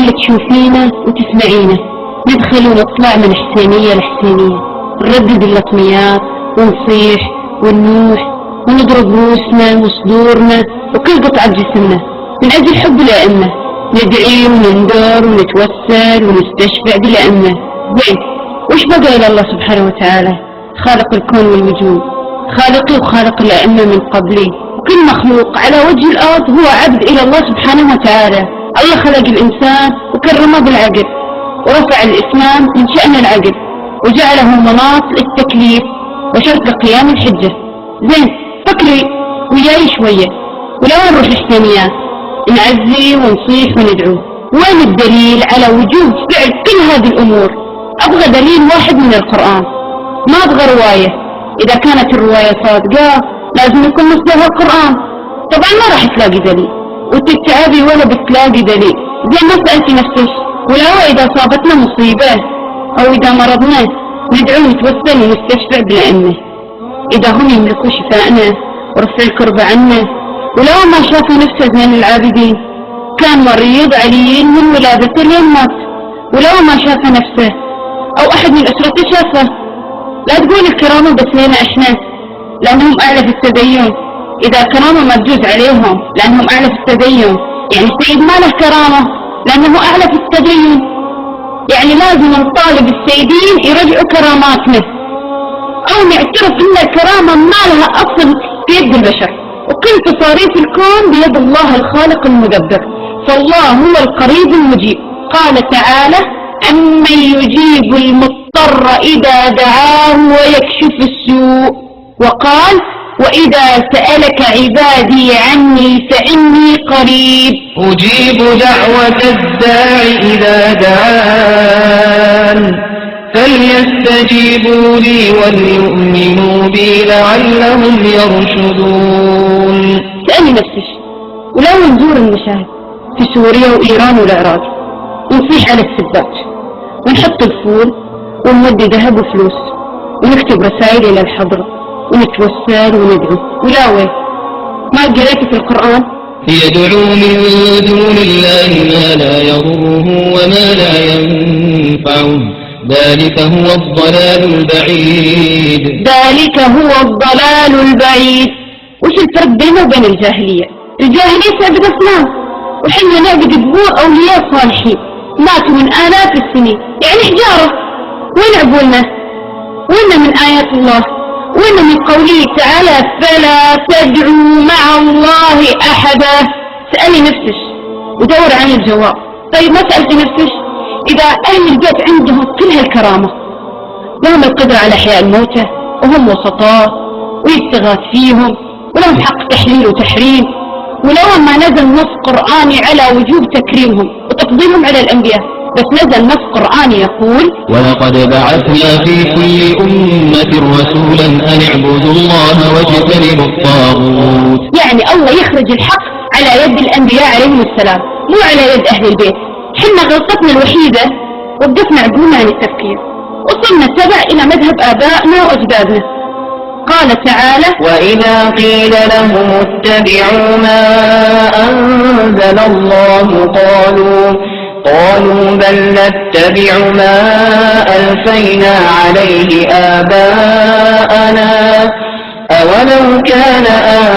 تشوفينا وتسمعينا ندخل ونطلع من حسينية لحسينية، نردد اللطميات ونصيح وننوح ونضرب روسنا وصدورنا وكل قطعة جسمنا من أجل حب الأئمة، ندعي ونندر ونتوسل ونستشفع بالأئمة. زين، وش بقى إلى الله سبحانه وتعالى خالق الكون والوجود، خالقي وخالق الأئمة من قبلي، وكل مخلوق على وجه الأرض هو عبد إلى الله سبحانه وتعالى. الله خلق الإنسان وكرمه بالعقل، ورفع الإسلام من شأن العقل وجعله مناط للتكليف وشرط لقيام الحجة. زين، فكري وياي شوية، ولا نروح الحسينيات نعزي ونصيح وندعو؟ وين الدليل على وجوب فعل كل هذه الأمور؟ أبغى دليل واحد من القرآن، ما أبغى رواية. إذا كانت الرواية صادقة لازم يكون مصدرها القرآن. طبعا ما راح تلاقي دليل، وتتعبي ولا بتلاقي دليل. زي ما سألتي نفسك، ولو إذا صابتنا مصيبة أو إذا مرضنا ندعو نتوسل ونستشفع بالأئمة، إذا هم يملكوا شفاءنا ورفع الكرب عنا. ولو ما شافوا نفسه زين العابدين كان مريض عليل من ولادته لين مات، ولو ما شاف نفسه أو أحد من أسرته شافه. لا تقول الكرامة بس لنا إحنا لأنهم أعلى في التدين. إذا كرامة ما تجوز عليهم لأنهم أعلى في التدين، يعني السيد ما له كرامة لأنه أعلى في التدين. يعني لازم نطالب السيدين يرجعوا كراماتنا، أو نعترف أن الكرامة ما لها أصل في يد البشر، وكل تصاريف الكون بيد الله الخالق المدبر. فالله هو القريب المجيب. قال تعالى: أمن يجيب المضطر إذا دعاه ويكشف السوء. وقال: وإذا سألك عبادي عني فإني قريب أجيب دعوة الداع إذا دعان فليستجيبوا لي وليؤمنوا بي لعلهم يرشدون. سألي نفسك، ولو نزور المشاهد في سوريا وإيران والعراق ونصيح على السبات ونحط الفول ونودي ذهب وفلوس ونكتب رسائل إلى الحضرة ونتوسل وندعو، ولا وين ما قريت في القرآن يدعو من دون الله ما لا يضره وما لا ينفعه ذلك هو الضلال البعيد. ذلك هو الضلال البعيد. وش الفرق بينه وبين الجاهلية؟ الجاهلية تعبد أصنام، وحنا نعبد قبور أولياء صالحين ماتوا من آلاف السنين، يعني حجارة. وين عقولنا؟ وين من آيات الله؟ وين من قوله تعالى: فلا تدعوا مع الله أحدا؟ سألي نفسك ودور عن الجواب. طيب ما سألتي نفسك إذا أهل البيت عندهم كل هالكرامة، لهم القدرة على إحياء الموتى وهم وسطاء ويستغاث فيهم ولهم حق تحليل وتحريم، ولو ما نزل نص قرآني على وجوب تكريمهم وتفضيلهم على الأنبياء، بس نزل نص قرآني يقول: ولقد بعثنا في كل أمة رسولا أن اعبدوا الله واجتنبوا الطاغوت. يعني الله يخرج الحق على يد الأنبياء عليهم السلام، مو على يد أهل البيت. حنا غلطتنا الوحيدة وقفنا عقولنا عن التفكير، وصلنا تبع إلى مذهب آبائنا وأجدادنا. قال تعالى: وإذا قيل لهم اتبعوا ما أنزل الله قالوا بل نتبع ما ألفينا عليه آباءنا أولو كان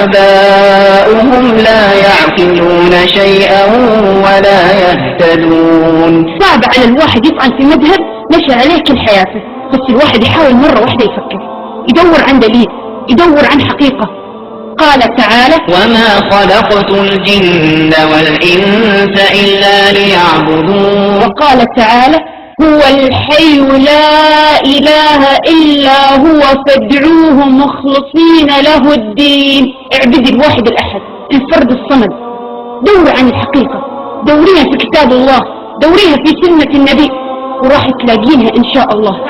آباؤهم لا يعقلون شيئا ولا يهتدون. صعب على الواحد يطعن في مذهب مشى عليه كل حياته، بس الواحد يحاول مرة واحدة يفكر، يدور عن دليل، يدور عن حقيقة. قال تعالى: وما خلقت الجن والإنس إلا ليعبدون. وقال تعالى: هو الحي لا إله إلا هو فادعوه مخلصين له الدين. اعبدي الواحد الأحد الفرد الصمد. دور عن الحقيقة، دوريها في كتاب الله، دوريها في سنة النبي، وراح تلاقينها إن شاء الله.